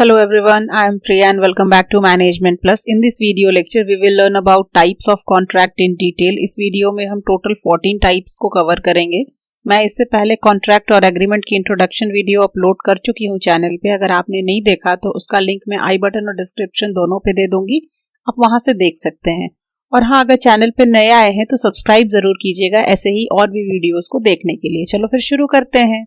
Hello everyone, I am Priya and welcome back to Management Plus. In this video lecture, we will learn about types of contract in detail. इस video में हम total 14 types को cover करेंगे. मैं इससे पहले contract और agreement की इंट्रोडक्शन वीडियो अपलोड कर चुकी हूँ चैनल पे. अगर आपने नहीं देखा तो उसका लिंक मैं आई बटन और डिस्क्रिप्शन दोनों पे दे दूंगी, आप वहां से देख सकते हैं. और हाँ, अगर चैनल पे नए आए हैं तो सब्सक्राइब जरूर कीजिएगा ऐसे ही और भी वीडियोस को देखने के लिए. चलो फिर शुरू करते हैं.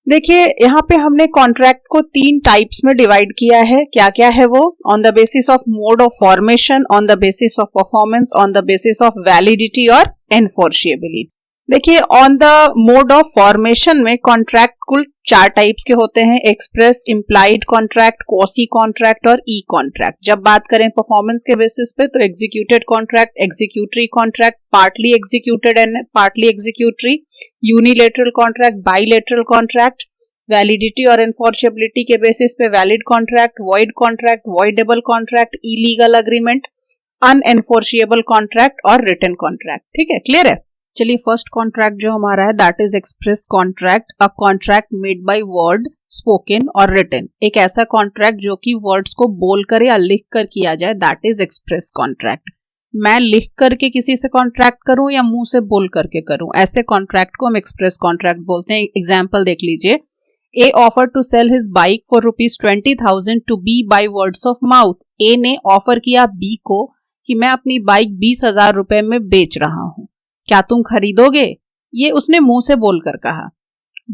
देखिए, यहाँ पे हमने कॉन्ट्रैक्ट को 3 टाइप्स में डिवाइड किया है. क्या क्या है वो? On the basis of mode of formation, on the basis of performance, on the basis of validity और एनफोर्सिएबिलिटी. देखिए, on the mode of formation में कॉन्ट्रैक्ट कुल 4 टाइप्स के होते हैं: express, implied contract, quasi contract और ई कॉन्ट्रैक्ट. जब बात करें परफॉर्मेंस के बेसिस पे तो executed contract, executory contract, partly executed and partly executory, unilateral contract, bilateral contract. Validity और एनफोर्सिएबिलिटी के बेसिस पे valid contract, void voidable contract, illegal agreement, अनएनफोर्सिएबल contract और रिटन कॉन्ट्रैक्ट. ठीक है, क्लियर है? चलिए, फर्स्ट कॉन्ट्रैक्ट जो हमारा है that is express contract, a contract made by word, spoken और रिटन. एक ऐसा कॉन्ट्रैक्ट जो कि वर्ड्स को बोलकर या लिख कर किया जाए, दैट इज एक्सप्रेस कॉन्ट्रैक्ट. मैं लिख करके किसी से कॉन्ट्रैक्ट करूं या मुंह से बोल करके करूं, ऐसे कॉन्ट्रैक्ट को हम एक्सप्रेस कॉन्ट्रैक्ट बोलते हैं. एग्जाम्पल देख लीजिए. A offered to sell his bike for ₹20,000 to B by words of mouth. A ने ऑफर किया B को कि मैं अपनी बाइक 20,000 रुपए में बेच रहा हूं, क्या तुम खरीदोगे? ये उसने मुंह से बोलकर कहा.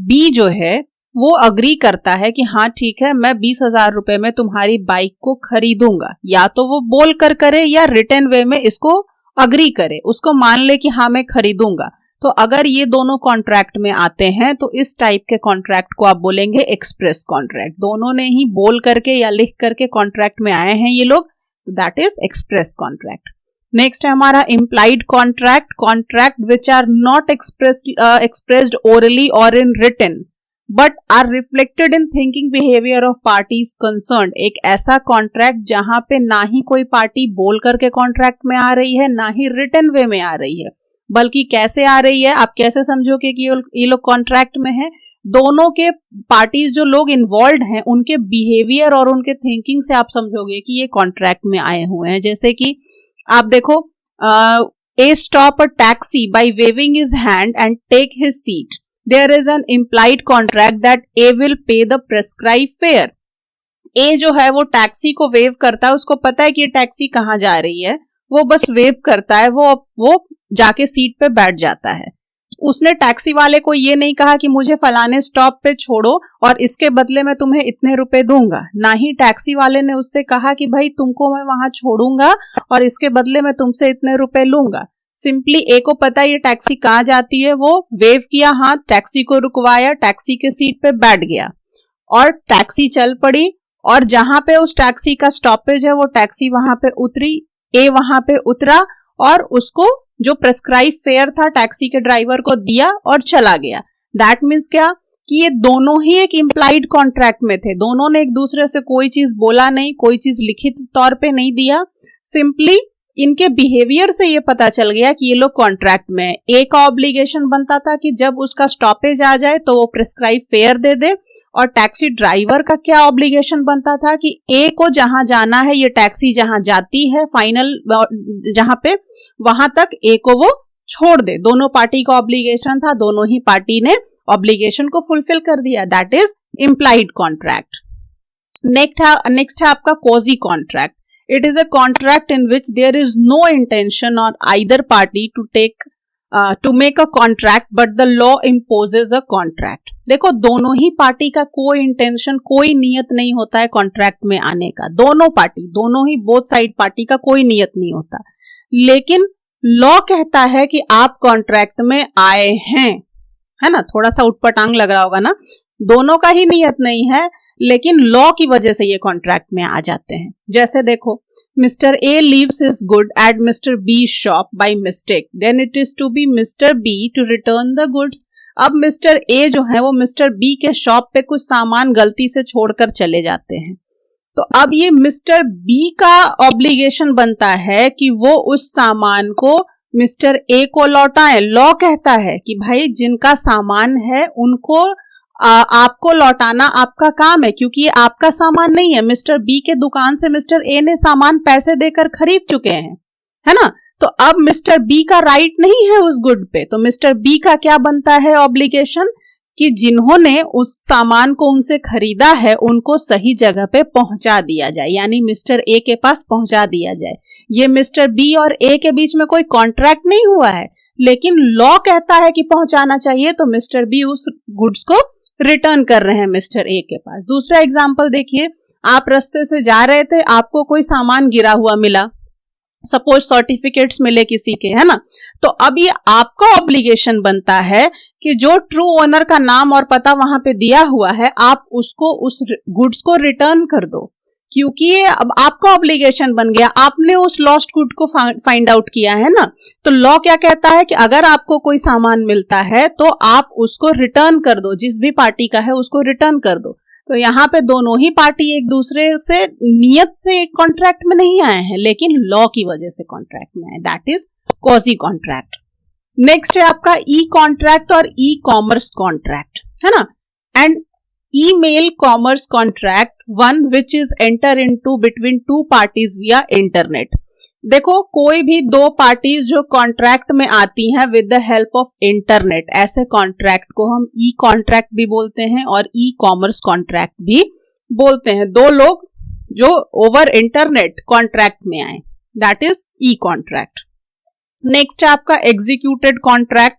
B जो है वो अग्री करता है कि हाँ ठीक है, मैं 20,000 रुपए में तुम्हारी बाइक को खरीदूंगा. या तो वो बोल कर करे या रिटन वे में इसको अग्री करे, उसको मान ले कि हाँ मैं खरीदूंगा. तो अगर ये दोनों कॉन्ट्रैक्ट में आते हैं तो इस टाइप के कॉन्ट्रैक्ट को आप बोलेंगे एक्सप्रेस कॉन्ट्रैक्ट. दोनों ने ही बोल करके या लिख करके कॉन्ट्रैक्ट में आए हैं ये लोग, that is express contract. Next है हमारा implied contract, contract which are not expressed orally or in written but are reflected in thinking behaviour of parties concerned. एक ऐसा कॉन्ट्रैक्ट जहां पे ना ही कोई पार्टी बोल करके कॉन्ट्रैक्ट में आ रही है ना ही रिटन वे में आ रही है, बल्कि कैसे आ रही है, आप कैसे समझोगे कि ये लोग कॉन्ट्रैक्ट में है? दोनों के पार्टीज जो लोग इन्वॉल्व हैं उनके बिहेवियर और उनके थिंकिंग से आप समझोगे कि ये कॉन्ट्रैक्ट में आए हुए हैं. जैसे कि आप देखो, A stop a taxi by waving his hand and take his seat. There is an implied contract that A will pay the prescribe fare. A जो है वो टैक्सी को वेव करता है, उसको पता है कि ये टैक्सी कहाँ जा रही है, वो बस वेव करता है, वो जाके सीट पे बैठ जाता है. उसने टैक्सी वाले को ये नहीं कहा कि मुझे फलाने स्टॉप पे छोड़ो और इसके बदले मैं तुम्हें इतने रुपए दूंगा. ना ही टैक्सी वाले ने उससे कहा कि भाई तुमको मैं वहां छोड़ूंगा और इसके बदले मैं तुमसे इतने रुपए लूंगा. सिंपली ए को पता है ये टैक्सी कहाँ जाती है, वो वेव किया हाथ, टैक्सी को रुकवाया, टैक्सी के सीट पे बैठ गया और टैक्सी चल पड़ी. और जहां पे उस टैक्सी का स्टॉपेज है वो टैक्सी वहां पे उतरी, ए वहां पे उतरा और उसको जो प्रेस्क्राइब फेयर था टैक्सी के ड्राइवर को दिया और चला गया. दैट मीन्स क्या कि ये दोनों ही एक इम्प्लाइड कॉन्ट्रैक्ट में थे. दोनों ने एक दूसरे से कोई चीज बोला नहीं, कोई चीज लिखित तौर पे नहीं दिया. सिंपली इनके बिहेवियर से ये पता चल गया कि ये लोग कॉन्ट्रैक्ट में है. ए का ऑब्लिगेशन बनता था कि जब उसका स्टॉपेज आ जाए तो वो प्रेस्क्राइब फेयर दे दे, और टैक्सी ड्राइवर का क्या ऑब्लिगेशन बनता था कि ए को जहां जाना है, ये टैक्सी जहां जाती है फाइनल जहां पे, वहां तक ए को वो छोड़ दे. दोनों पार्टी का ऑब्लिगेशन था, दोनों ही पार्टी ने ऑब्लिगेशन को फुलफिल कर दिया. That is implied contract. Next है आपका quasi contract. It is a contract in which there is no intention on either party to make a contract, but the law imposes a contract. देखो, दोनों ही party का कोई intention, कोई नियत नहीं होता है कॉन्ट्रैक्ट में आने का. दोनों ही बोथ साइड पार्टी का कोई नियत नहीं होता, लेकिन लॉ कहता है कि आप कॉन्ट्रैक्ट में आए हैं, है ना? थोड़ा सा उटपटांग लग रहा होगा ना. दोनों का ही नियत नहीं है, लेकिन लॉ की वजह से ये कॉन्ट्रैक्ट में आ जाते हैं. जैसे देखो, mister A leaves his good at mister B shop by mistake, then it is to be mister B to return the goods. अब मिस्टर ए जो है वो मिस्टर बी के शॉप पे कुछ सामान गलती से छोड़कर चले जाते हैं, तो अब ये मिस्टर बी का ऑब्लिगेशन बनता है कि वो उस सामान को मिस्टर ए को लौटाए. लॉ कहता है कि भाई जिनका सामान है उनको आपको लौटाना आपका काम है, क्योंकि ये आपका सामान नहीं है। मिस्टर बी के दुकान से मिस्टर ए ने सामान पैसे देकर खरीद चुके हैं, है ना। तो अब मिस्टर बी का राइट नहीं है उस गुड पे, तो मिस्टर बी का क्या बनता है ऑब्लिगेशन कि जिन्होंने उस सामान को उनसे खरीदा है उनको सही जगह पे पहुंचा दिया जाए, यानी मिस्टर ए के पास पहुंचा दिया जाए। ये मिस्टर बी और ए के बीच में कोई कॉन्ट्रैक्ट नहीं हुआ है, लेकिन लॉ कहता है कि पहुंचाना चाहिए, तो मिस्टर बी उस गुड्स को रिटर्न कर रहे हैं मिस्टर ए के पास। दूसरा एग्जांपल देखिए, आप रास्ते से जा रहे थे, आपको कोई सामान गिरा हुआ मिला, सपोज सर्टिफिकेट्स मिले किसी के, है ना। तो अब ये आपका ऑब्लिगेशन बनता है कि जो ट्रू ओनर का नाम और पता वहां पे दिया हुआ है, आप उसको उस गुड्स को रिटर्न कर दो, क्योंकि ये अब आपका ऑब्लिगेशन बन गया, आपने उस लॉस्ट गुड को फाइंड आउट किया है ना। तो लॉ क्या कहता है कि अगर आपको कोई सामान मिलता है तो आप उसको रिटर्न कर दो, जिस भी पार्टी का है उसको रिटर्न कर दो। तो यहाँ पे दोनों ही पार्टी एक दूसरे से नियत से कॉन्ट्रैक्ट में नहीं आए हैं, लेकिन लॉ की वजह से कॉन्ट्रैक्ट में आए, that is quasi contract. Next है आपका ई कॉन्ट्रैक्ट और ई कॉमर्स कॉन्ट्रैक्ट, है ना। And email commerce contract, one which is enter into between two parties विया इंटरनेट। देखो, कोई भी दो पार्टीज जो कॉन्ट्रैक्ट में आती हैं with the help of internet, ऐसे कॉन्ट्रैक्ट को हम ई कॉन्ट्रैक्ट भी बोलते हैं और ई कॉमर्स कॉन्ट्रैक्ट भी बोलते हैं। दो लोग जो ओवर इंटरनेट कॉन्ट्रैक्ट में आए, that is E contract. Next है आपका executed contract.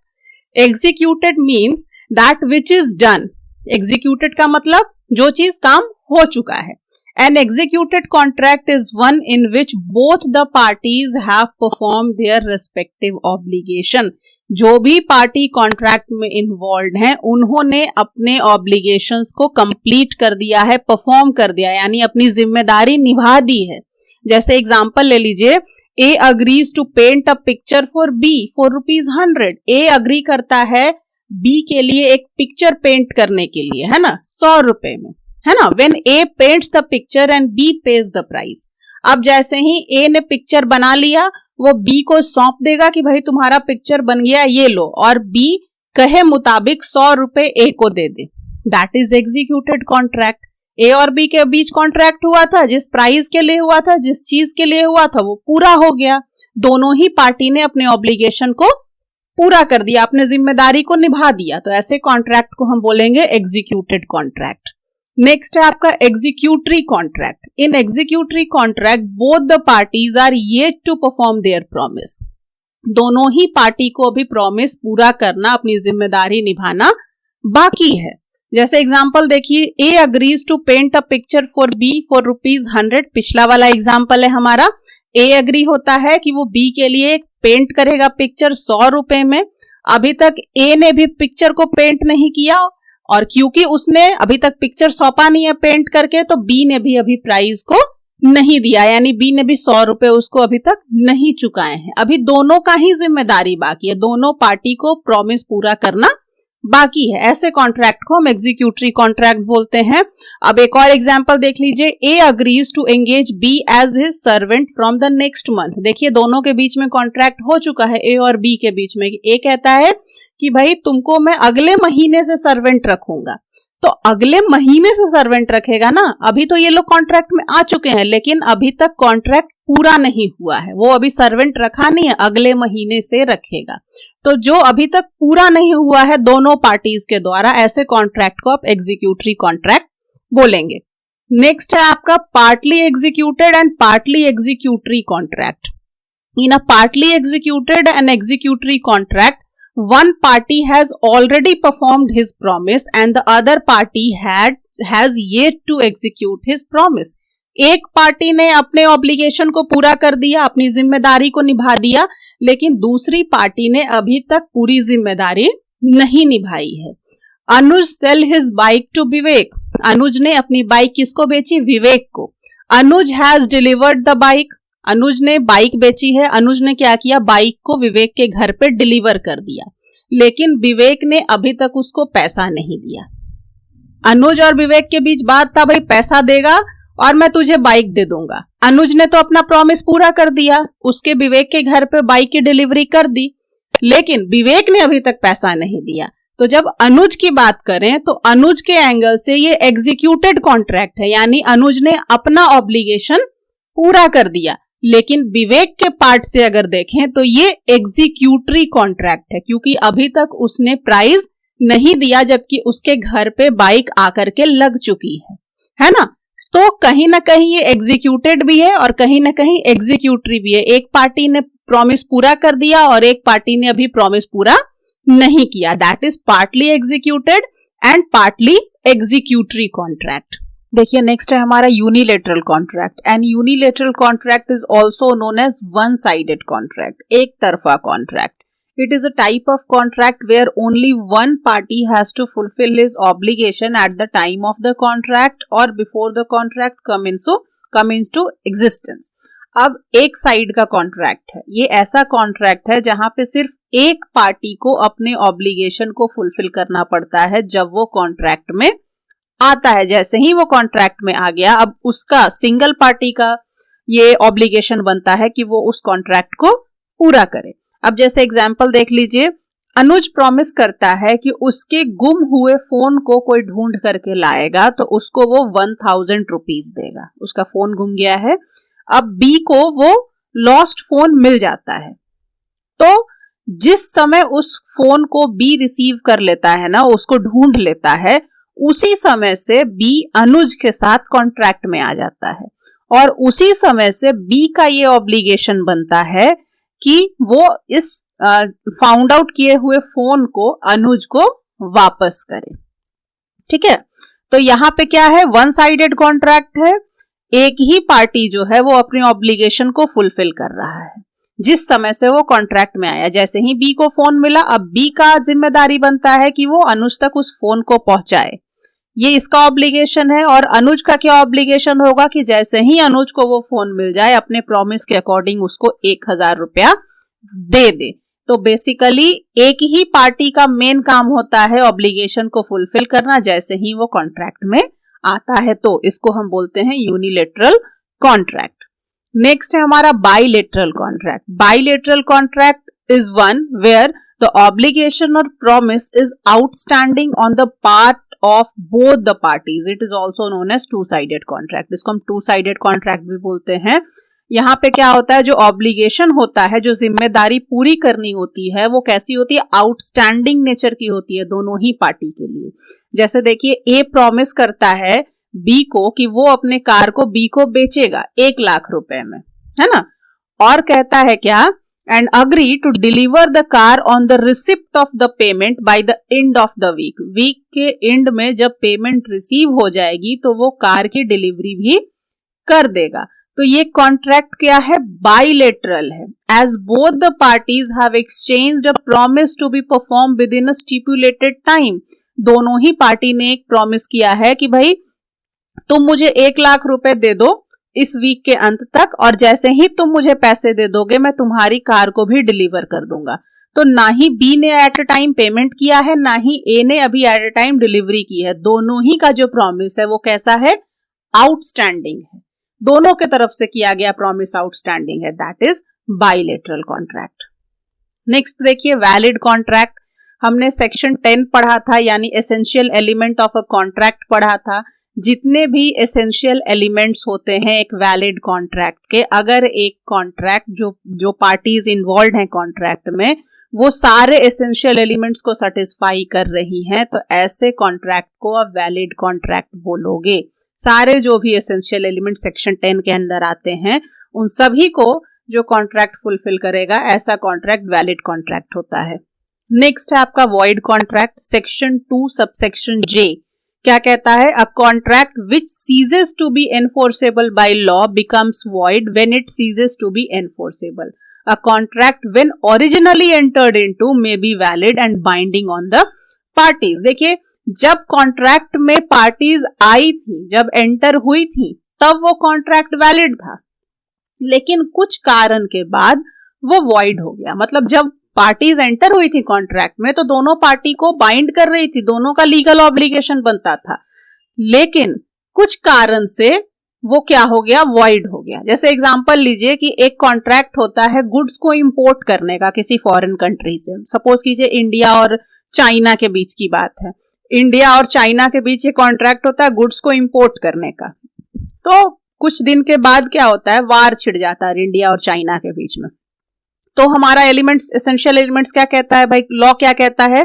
Executed means that which is done. Executed का मतलब जो चीज काम हो चुका है। An executed contract is one in which both the parties have performed their respective obligation. जो भी पार्टी कॉन्ट्रैक्ट में इन्वॉल्व हैं उन्होंने अपने ऑब्लिगेशंस को कंप्लीट कर दिया है, परफॉर्म कर दिया, यानी अपनी जिम्मेदारी निभा दी है। जैसे एग्जांपल ले लीजिए, A agrees to paint a picture for B for ₹100. A agree करता है B के लिए एक पिक्चर पेंट करने के लिए, है ना, 100 रुपए में, है ना। When A paints the picture and B pays the price. अब जैसे ही A ने पिक्चर बना लिया, वो B को सौंप देगा कि भाई तुम्हारा पिक्चर बन गया, ये लो, और B कहे मुताबिक 100 रुपए A को दे दे। That is executed contract. A और B के बीच कॉन्ट्रैक्ट हुआ था, जिस प्राइस के लिए हुआ था, जिस चीज के लिए हुआ था, वो पूरा हो गया। दोनों ही पार्टी ने अपने ऑब्लिगेशन को पूरा कर दिया, अपने जिम्मेदारी को निभा दिया। तो ऐसे कॉन्ट्रैक्ट को हम बोलेंगे एग्जीक्यूटेड कॉन्ट्रैक्ट। नेक्स्ट है आपका executory contract. In executory contract both the parties are yet to perform their promise. दोनों ही पार्टी को अभी प्रॉमिस पूरा करना, अपनी जिम्मेदारी निभाना बाकी है। जैसे एग्जांपल देखिए, A agrees to paint a picture for B for ₹100। पिछला वाला एग्जांपल है हमारा, ए अग्री होता है कि वो बी के लिए पेंट करेगा पिक्चर 100 रुपए में। अभी तक ए ने भी पिक्चर को पेंट नहीं किया, और क्योंकि उसने अभी तक पिक्चर सौंपा नहीं है पेंट करके, तो बी ने भी अभी प्राइस को नहीं दिया, यानी बी ने भी 100 रुपए उसको अभी तक नहीं चुकाए हैं। अभी दोनों का ही जिम्मेदारी बाकी है, दोनों पार्टी को प्रॉमिस पूरा करना बाकी है। ऐसे कॉन्ट्रैक्ट को हम एग्जीक्यूटरी कॉन्ट्रैक्ट बोलते हैं। अब एक और एग्जांपल देख लीजिए, A agrees to engage B as his servant from the next month. देखिए, दोनों के बीच में कॉन्ट्रैक्ट हो चुका है, ए और बी के बीच में। ए कहता है कि भाई तुमको मैं अगले महीने से सर्वेंट रखूंगा, तो अगले महीने से सर्वेंट रखेगा ना। अभी तो ये लोग कॉन्ट्रैक्ट में आ चुके हैं, लेकिन अभी तक कॉन्ट्रैक्ट पूरा नहीं हुआ है, वो अभी सर्वेंट रखा नहीं है, अगले महीने से रखेगा। तो जो अभी तक पूरा नहीं हुआ है दोनों पार्टीज के द्वारा, ऐसे कॉन्ट्रैक्ट को आप एग्जीक्यूटरी कॉन्ट्रैक्ट बोलेंगे। नेक्स्ट है आपका partly executed and partly executory contract. In a partly executed and executory contract, one party has already performed his promise and the other party has yet to execute his promise. एक party ने अपने obligation को पूरा कर दिया, अपनी जिम्मेदारी को निभा दिया, लेकिन दूसरी पार्टी ने अभी तक पूरी जिम्मेदारी नहीं निभाई है। अनुज सेल हिज बाइक टू विवेक। अनुज ने अपनी बाइक किसको बेची? विवेक को। अनुज हैज डिलीवर्ड द बाइक। अनुज ने बाइक बेची है, अनुज ने क्या किया? बाइक को विवेक के घर पे डिलीवर कर दिया, लेकिन विवेक ने अभी तक उसको पैसा नहीं दिया। अनुज और विवेक के बीच बात था, भाई पैसा देगा और मैं तुझे बाइक दे दूंगा। अनुज ने तो अपना प्रॉमिस पूरा कर दिया, उसके विवेक के घर पे बाइक की डिलीवरी कर दी, लेकिन विवेक ने अभी तक पैसा नहीं दिया। तो जब अनुज की बात करें तो अनुज के एंगल से ये एग्जीक्यूटेड कॉन्ट्रैक्ट है, यानी अनुज ने अपना ऑब्लिगेशन पूरा कर दिया। लेकिन विवेक के पार्ट से अगर देखें तो ये एग्जीक्यूटरी कॉन्ट्रैक्ट है, क्योंकि अभी तक उसने प्राइस नहीं दिया, जबकि उसके घर पे बाइक आकर के लग चुकी है ना। तो कहीं ना कहीं ये एग्जीक्यूटेड भी है और कहीं ना कहीं एग्जीक्यूटरी भी है। एक पार्टी ने प्रॉमिस पूरा कर दिया और एक पार्टी ने अभी प्रॉमिस पूरा नहीं किया। That is partly executed and partly executory contract. देखिए नेक्स्ट है हमारा unilateral contract. And unilateral contract is also known as one sided contract, एक तरफा contract. It is a type of contract where only one party has to fulfill his obligation at the time of the contract or before the contract come into existence. अब एक side का contract है, ये ऐसा contract है जहां पे सिर्फ एक पार्टी को अपने ऑब्लिगेशन को फुलफिल करना पड़ता है जब वो कॉन्ट्रैक्ट में आता है। जैसे ही वो कॉन्ट्रैक्ट में आ गया, अब उसका सिंगल पार्टी का ये ऑब्लिगेशन बनता है कि वो उस कॉन्ट्रैक्ट को पूरा करे। अब जैसे एग्जाम्पल देख लीजिए, अनुज प्रॉमिस करता है कि उसके गुम हुए फोन को कोई ढूंढ करके लाएगा तो उसको वो 1000 रुपीज देगा। उसका फोन गुम गया है, अब बी को वो लॉस्ट फोन मिल जाता है। तो जिस समय उस फोन को बी रिसीव कर लेता है ना, उसको ढूंढ लेता है, उसी समय से बी अनुज के साथ कॉन्ट्रैक्ट में आ जाता है और उसी समय से बी का ये ऑब्लिगेशन बनता है कि वो इस फाउंड आउट किए हुए फोन को अनुज को वापस करे। ठीक है, तो यहां पे क्या है, वन साइडेड कॉन्ट्रैक्ट है। एक ही पार्टी जो है वो अपनी ऑब्लिगेशन को फुलफिल कर रहा है जिस समय से वो कॉन्ट्रैक्ट में आया। जैसे ही बी को फोन मिला, अब बी का जिम्मेदारी बनता है कि वो अनुज तक उस फोन को पहुंचाए, ये इसका ऑब्लिगेशन है। और अनुज का क्या ऑब्लिगेशन होगा कि जैसे ही अनुज को वो फोन मिल जाए, अपने प्रॉमिस के अकॉर्डिंग उसको 1000 रुपया दे दे। तो बेसिकली एक ही पार्टी का मेन काम होता है ऑब्लिगेशन को फुलफिल करना जैसे ही वो कॉन्ट्रैक्ट में आता है, तो इसको हम बोलते हैं यूनिलेटरल कॉन्ट्रैक्ट। नेक्स्ट है हमारा bilateral contract. Bilateral contract is one where the obligation or promise is outstanding on the part of both the parties. It is also known as two-sided contract. इसको हम two-sided contract भी बोलते हैं। यहाँ पे क्या होता है, जो ऑब्लिगेशन होता है, जो जिम्मेदारी पूरी करनी होती है, वो कैसी होती है, आउटस्टैंडिंग नेचर की होती है दोनों ही पार्टी के लिए। जैसे देखिए, ए प्रॉमिस करता है बी को कि वो अपने कार को बी को बेचेगा 1 लाख रुपए में, है ना, और कहता है क्या, and agree to deliver the car on the receipt of the payment by the end of the week. Week के एंड में जब पेमेंट रिसीव हो जाएगी तो वो कार की डिलीवरी भी कर देगा। तो ये कॉन्ट्रैक्ट क्या है, बाइलेटरल है। As both the parties have exchanged a promise to be performed within a stipulated time. दोनों ही पार्टी ने एक प्रॉमिस किया है कि भाई तुम मुझे 1 लाख रुपए दे दो इस वीक के अंत तक, और जैसे ही तुम मुझे पैसे दे दोगे मैं तुम्हारी कार को भी डिलीवर कर दूंगा। तो ना ही बी ने एट अ टाइम पेमेंट किया है, ना ही ए ने अभी एट अ टाइम डिलीवरी की है। दोनों ही का जो प्रॉमिस है वो कैसा है, आउटस्टैंडिंग है। दोनों के तरफ से किया गया प्रॉमिस आउटस्टैंडिंग है। That is bilateral contract. Next देखिए, वैलिड कॉन्ट्रैक्ट। हमने सेक्शन 10 पढ़ा था, यानी essential element of a contract पढ़ा था। जितने भी एसेंशियल एलिमेंट्स होते हैं एक वैलिड कॉन्ट्रैक्ट के, अगर एक कॉन्ट्रैक्ट जो पार्टीज इन्वॉल्व हैं कॉन्ट्रैक्ट में वो सारे एसेंशियल एलिमेंट्स को सेटिस्फाई कर रही हैं, तो ऐसे कॉन्ट्रैक्ट को आप वैलिड कॉन्ट्रैक्ट बोलोगे। सारे जो भी एसेंशियल एलिमेंट सेक्शन 10 के अंदर आते हैं उन सभी को जो कॉन्ट्रैक्ट फुलफिल करेगा, ऐसा कॉन्ट्रैक्ट वैलिड कॉन्ट्रैक्ट होता है। नेक्स्ट है आपका void contract. Section 2 subsection J क्या कहता है, a contract which ceases to be enforceable by law becomes void when it ceases to be enforceable. A contract when originally entered into may be valid and binding on the parties. देखिए, जब contract में parties I थी, जब enter हुई थी, तब वो contract valid था, लेकिन कुछ कारण के बाद वो वॉइड हो गया। मतलब जब पार्टीज एंटर हुई थी कॉन्ट्रैक्ट में तो दोनों पार्टी को बाइंड कर रही थी, दोनों का लीगल ऑब्लिगेशन बनता था, लेकिन कुछ कारण से वो क्या हो गया, वॉइड हो गया। जैसे एग्जांपल लीजिए कि एक कॉन्ट्रैक्ट होता है गुड्स को इंपोर्ट करने का किसी फॉरेन कंट्री से। सपोज कीजिए इंडिया और चाइना के बीच की बात है। इंडिया और चाइना के बीच ये कॉन्ट्रैक्ट होता है गुड्स को इंपोर्ट करने का। तो कुछ दिन के बाद क्या होता है, वार छिड़ जाता है इंडिया और चाइना के बीच में। तो हमारा एलिमेंट्स, एसेंशियल एलिमेंट्स क्या कहता है भाई, लॉ क्या कहता है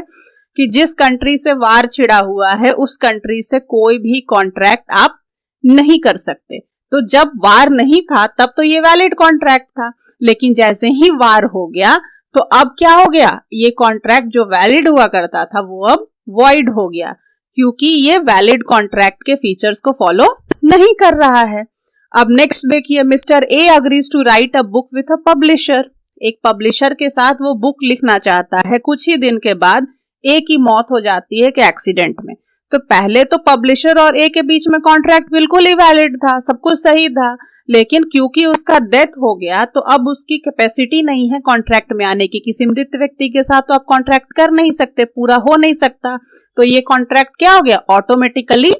कि जिस कंट्री से वार छिड़ा हुआ है उस कंट्री से कोई भी कॉन्ट्रैक्ट आप नहीं कर सकते। तो जब वार नहीं था तब तो ये वैलिड कॉन्ट्रैक्ट था, लेकिन जैसे ही वार हो गया तो अब क्या हो गया, ये कॉन्ट्रैक्ट जो वैलिड हुआ करता था वो अब वॉइड हो गया, क्योंकि ये वैलिड कॉन्ट्रैक्ट के फीचर्स को फॉलो नहीं कर रहा है। अब नेक्स्ट देखिए, mister A agrees to write a book with a publisher. एक पब्लिशर के साथ वो बुक लिखना चाहता है। कुछ ही दिन के बाद ए की मौत हो जाती है कि एक्सीडेंट में। तो पहले तो पब्लिशर और ए के बीच में कॉन्ट्रैक्ट बिल्कुल ही वैलिड था, सब कुछ सही था, लेकिन क्योंकि उसका डेथ हो गया तो अब उसकी कैपेसिटी नहीं है कॉन्ट्रैक्ट में आने की। किसी मृत व्यक्ति के साथ तो आप कॉन्ट्रैक्ट कर नहीं सकते, पूरा हो नहीं सकता। तो ये कॉन्ट्रैक्ट क्या हो गया, ऑटोमेटिकली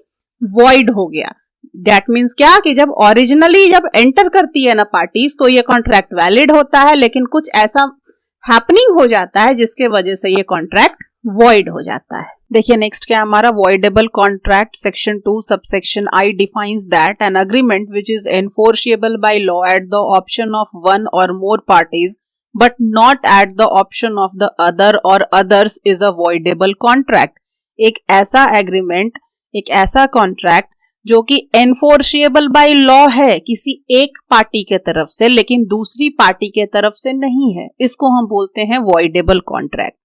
वॉइड हो गया। दैट मीन्स क्या कि जब ओरिजिनली जब एंटर करती है ना पार्टीज तो ये कॉन्ट्रैक्ट वैलिड होता है, लेकिन कुछ ऐसा हैपनिंग हो जाता है जिसके वजह से ये कॉन्ट्रैक्ट वॉइड हो जाता है। देखिए नेक्स्ट क्या हमारा, voidable contract section 2 subsection I defines that an agreement which is enforceable by law at the option of one or more parties but not at the option of the other or others is a voidable contract. एक ऐसा agreement, एक ऐसा contract जो कि enforceable by law है किसी एक party के तरफ से लेकिन दूसरी पार्टी के तरफ से नहीं है, इसको हम बोलते हैं वॉइडेबल कॉन्ट्रैक्ट।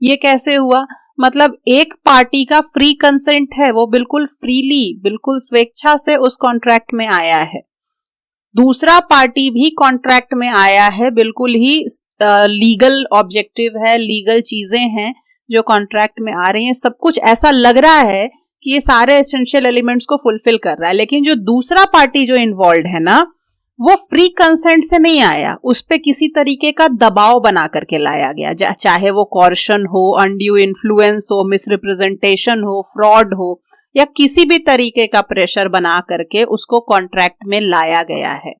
ये कैसे हुआ, मतलब एक पार्टी का फ्री कंसेंट है, वो बिल्कुल फ्रीली, बिल्कुल स्वेच्छा से उस कॉन्ट्रैक्ट में आया है। दूसरा पार्टी भी कॉन्ट्रैक्ट में आया है, बिल्कुल ही लीगल ऑब्जेक्टिव है, लीगल चीजें हैं जो कॉन्ट्रैक्ट में आ रही हैं, सब कुछ ऐसा लग रहा है कि ये सारे एसेंशियल एलिमेंट्स को फुलफिल कर रहा है। लेकिन जो दूसरा पार्टी जो इन्वॉल्व है ना, वो फ्री कंसेंट से नहीं आया, उस पे किसी तरीके का दबाव बना करके लाया गया, चाहे वो कॉर्शन हो, अनड्यू इन्फ्लुएंस हो, मिसरिप्रेजेंटेशन हो, फ्रॉड हो, या किसी भी तरीके का प्रेशर बना करके उसको कॉन्ट्रैक्ट में लाया गया है।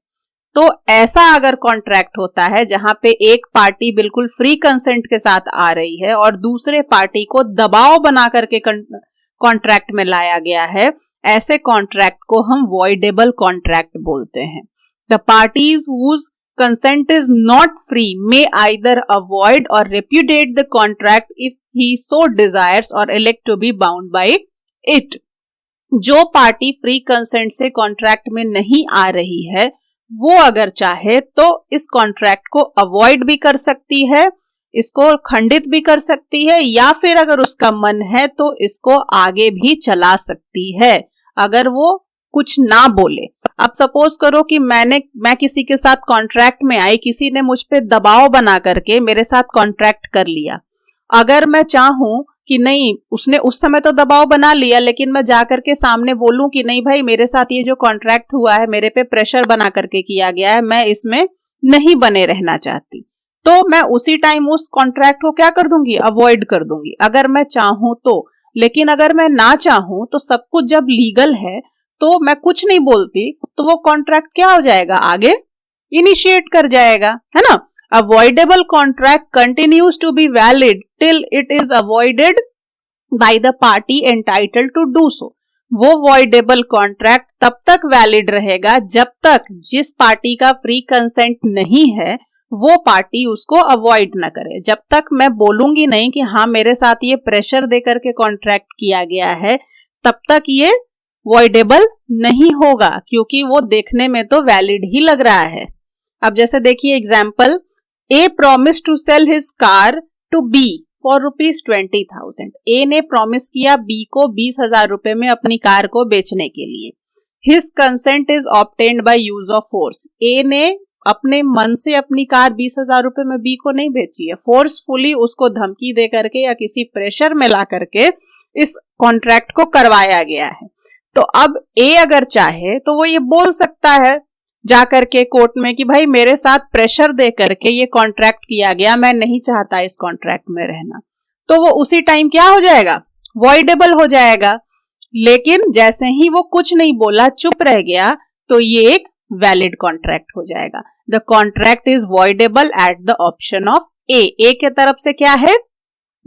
तो ऐसा अगर कॉन्ट्रैक्ट होता है जहां पे एक पार्टी बिल्कुल फ्री कंसेंट के साथ आ रही है और दूसरे पार्टी को दबाव बना करके कॉन्ट्रैक्ट में लाया गया है, ऐसे कॉन्ट्रैक्ट को हम वॉइडेबल कॉन्ट्रैक्ट बोलते हैं। The parties whose consent is not free may either avoid or repudiate the contract if he so desires or elect to be bound by it. जो पार्टी फ्री कंसेंट से contract में नहीं आ रही है वो अगर चाहे तो इस कॉन्ट्रैक्ट को अवॉइड भी कर सकती है, इसको खंडित भी कर सकती है, या फिर अगर उसका मन है तो इसको आगे भी चला सकती है अगर वो कुछ ना बोले। अब सपोज करो कि मैं किसी के साथ कॉन्ट्रैक्ट में आई, किसी ने मुझ पे दबाव बना करके मेरे साथ कॉन्ट्रैक्ट कर लिया। अगर मैं चाहूं कि नहीं, उसने उस समय तो दबाव बना लिया, लेकिन मैं जाकर के सामने बोलूं कि नहीं भाई मेरे साथ ये जो कॉन्ट्रैक्ट हुआ है मेरे पे प्रेशर बना करके किया गया है, मैं इसमें नहीं बने रहना चाहती, तो मैं उसी टाइम उस कॉन्ट्रैक्ट को क्या कर दूंगी, अवॉइड कर दूंगी, अगर मैं चाहूं तो। लेकिन अगर मैं ना चाहूं तो सब कुछ जब लीगल है तो मैं कुछ नहीं बोलती तो वो कॉन्ट्रैक्ट क्या हो जाएगा, आगे इनिशिएट कर जाएगा, है ना। Avoidable contract continues to be valid till it is avoided by the party entitled to do so. वो वॉइडेबल कॉन्ट्रैक्ट तब तक वैलिड रहेगा जब तक जिस पार्टी का फ्री कंसेंट नहीं है वो पार्टी उसको अवॉइड ना करे। जब तक मैं बोलूंगी नहीं कि हाँ मेरे साथ ये प्रेशर देकर के कॉन्ट्रैक्ट किया गया है, तब तक ये वॉइडेबल नहीं होगा, क्योंकि वो देखने में तो वैलिड ही लग रहा है। अब जैसे देखिए example, A promise to sell his car to be for ₹20,000। A ने प्रॉमिस किया बी को 20,000 रुपए में अपनी कार को बेचने के लिए। His consent is obtained by use of force. A ने अपने मन से अपनी कार 20,000 रुपए में बी को नहीं बेची है, फोर्सफुली उसको धमकी दे करके या किसी प्रेशर में ला करके इस कॉन्ट्रैक्ट को करवाया गया है। तो अब ए अगर चाहे तो वो ये बोल सकता है जाकर के कोर्ट में कि भाई मेरे साथ प्रेशर दे करके ये कॉन्ट्रैक्ट किया गया, मैं नहीं चाहता इस कॉन्ट्रैक्ट में रहना, तो वो उसी टाइम क्या हो जाएगा, वॉइडेबल हो जाएगा। लेकिन जैसे ही वो कुछ नहीं बोला, चुप रह गया, तो ये एक वैलिड कॉन्ट्रैक्ट हो जाएगा। The contract is voidable at the option of A. A के तरफ से क्या है,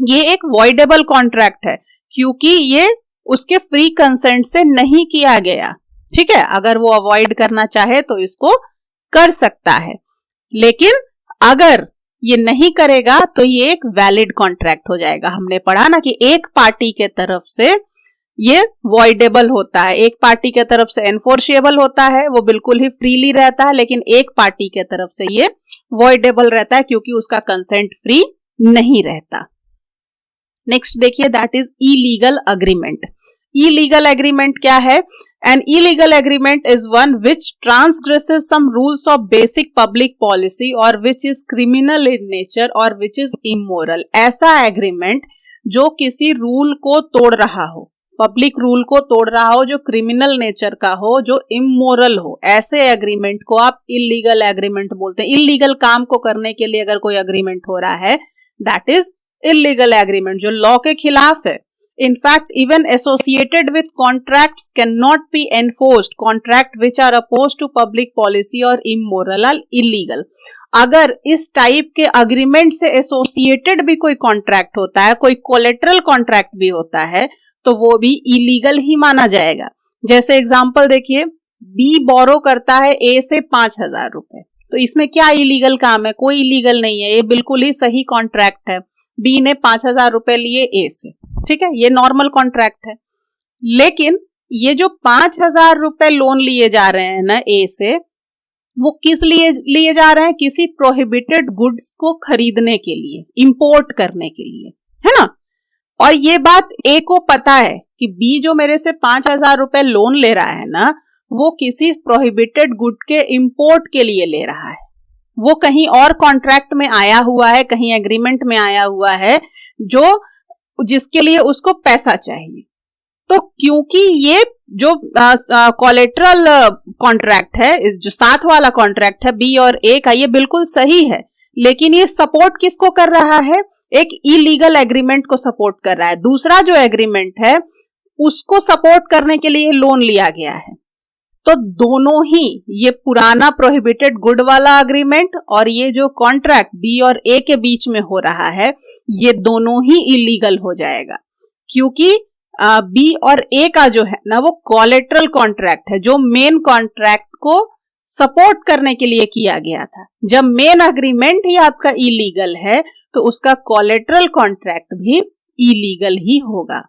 ये एक वॉइडेबल कॉन्ट्रैक्ट है क्योंकि ये उसके फ्री कंसेंट से नहीं किया गया। ठीक है, अगर वो अवॉइड करना चाहे तो इसको कर सकता है, लेकिन अगर ये नहीं करेगा तो ये एक वैलिड कॉन्ट्रैक्ट हो जाएगा। हमने पढ़ा ना कि एक पार्टी के तरफ से ये वॉइडेबल होता है, एक पार्टी के तरफ से एनफोर्सेबल होता है, वो बिल्कुल ही फ्रीली रहता है, लेकिन एक पार्टी के तरफ से ये वॉइडेबल रहता है क्योंकि उसका कंसेंट फ्री नहीं रहता। नेक्स्ट देखिए, that is illegal agreement. Illegal agreement क्या है? An illegal agreement is one which transgresses some rules of basic public policy or which is criminal in nature or which is immoral। ऐसा agreement जो किसी rule को तोड़ रहा हो, public rule को तोड़ रहा हो, जो क्रिमिनल नेचर का हो, जो इमोरल हो, ऐसे एग्रीमेंट को आप इलीगल एग्रीमेंट बोलते हैं। इलीगल काम को करने के लिए अगर कोई एग्रीमेंट हो रहा है, दैट इज इलीगल एग्रीमेंट, जो लॉ के खिलाफ है। In fact, even associated with contracts cannot be enforced. Contract which are opposed to public policy or immoral are illegal. अगर इस टाइप के अग्रीमेंट से एसोसिएटेड भी कोई कॉन्ट्रैक्ट होता है, कोई कोलेटरल कॉन्ट्रैक्ट भी होता है, तो वो भी इलीगल ही माना जाएगा। जैसे एग्जांपल देखिए, बी बोरो करता है ए से 5,000 रुपए, तो इसमें क्या इलीगल काम है? कोई इलीगल नहीं है, ये बिल्कुल ही सही कॉन्ट्रैक्ट है। बी ने 5,000 रुपए लिए ए से, ठीक है, ये नॉर्मल कॉन्ट्रैक्ट है। लेकिन ये जो 5,000 रुपए लोन लिए जा रहे हैं ना ए से, वो किस लिए लिए जा रहे हैं? किसी प्रोहिबिटेड गुड्स को खरीदने के लिए, इंपोर्ट करने के लिए, है ना। और ये बात ए को पता है कि बी जो मेरे से 5,000 रुपए लोन ले रहा है ना, वो किसी प्रोहिबिटेड गुड के इंपोर्ट के लिए ले रहा है। वो कहीं और कॉन्ट्रैक्ट में आया हुआ है, कहीं एग्रीमेंट में आया हुआ है, जो जिसके लिए उसको पैसा चाहिए। तो क्योंकि ये जो कोलेटरल कॉन्ट्रैक्ट है, जो साथ वाला कॉन्ट्रैक्ट है बी और ए का, ये बिल्कुल सही है, लेकिन ये सपोर्ट किसको कर रहा है? एक इलीगल एग्रीमेंट को सपोर्ट कर रहा है। दूसरा जो एग्रीमेंट है उसको सपोर्ट करने के लिए लोन लिया गया है। तो दोनों ही, ये पुराना प्रोहिबिटेड गुड वाला एग्रीमेंट और ये जो कॉन्ट्रैक्ट बी और ए के बीच में हो रहा है, ये दोनों ही इलीगल हो जाएगा, क्योंकि बी और ए का जो है ना, वो कोलेटरल कॉन्ट्रैक्ट है, जो मेन कॉन्ट्रैक्ट को सपोर्ट करने के लिए किया गया था। जब मेन एग्रीमेंट ही आपका इलीगल है, तो उसका कोलेटरल कॉन्ट्रैक्ट भी इलीगल ही होगा।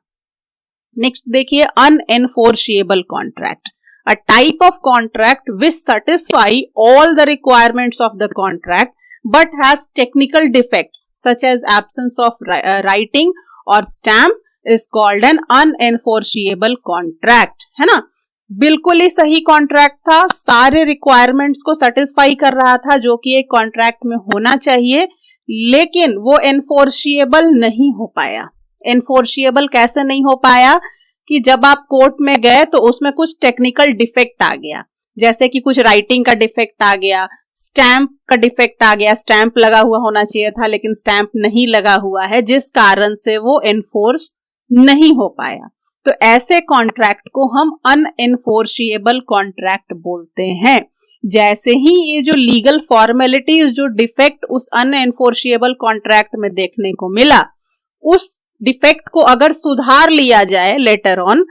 नेक्स्ट देखिए, अनएनफोर्सेबल contract. A type of contract which satisfy all the requirements of the contract but has technical defects such as absence of writing or stamp is called an unenforceable contract, है ना। बिल्कुल ही सही contract था, सारे requirements को satisfy कर रहा था जो कि एक कॉन्ट्रैक्ट में होना चाहिए, लेकिन वो एनफोर्सिएबल नहीं हो पाया। एनफोर्सिएबल कैसे नहीं हो पाया? कि जब आप कोर्ट में गए तो उसमें कुछ टेक्निकल डिफेक्ट आ गया, जैसे कि कुछ राइटिंग का डिफेक्ट आ गया, स्टैंप का डिफेक्ट आ गया, स्टैंप लगा हुआ होना चाहिए था लेकिन स्टैंप नहीं लगा हुआ है, जिस कारण से वो एनफोर्स नहीं हो पाया। तो ऐसे कॉन्ट्रैक्ट को हम अनएनफोर्सिएबल कॉन्ट्रैक्ट बोलते हैं। जैसे ही ये जो लीगल फॉर्मेलिटीज, जो डिफेक्ट उस अनएनफोर्सिएबल कॉन्ट्रैक्ट में देखने को मिला, उस डिफेक्ट को अगर सुधार लिया जाए लेटर ऑन,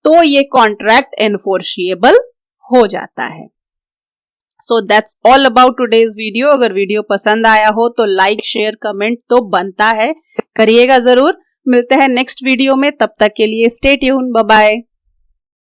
तो ये कॉन्ट्रैक्ट एनफोर्सिएबल हो जाता है। So that's all about today's video. अगर वीडियो पसंद आया हो तो लाइक, शेयर, कमेंट तो बनता है, करिएगा जरूर। मिलते हैं नेक्स्ट वीडियो में, तब तक के लिए स्टे ट्यून, बाय बाय।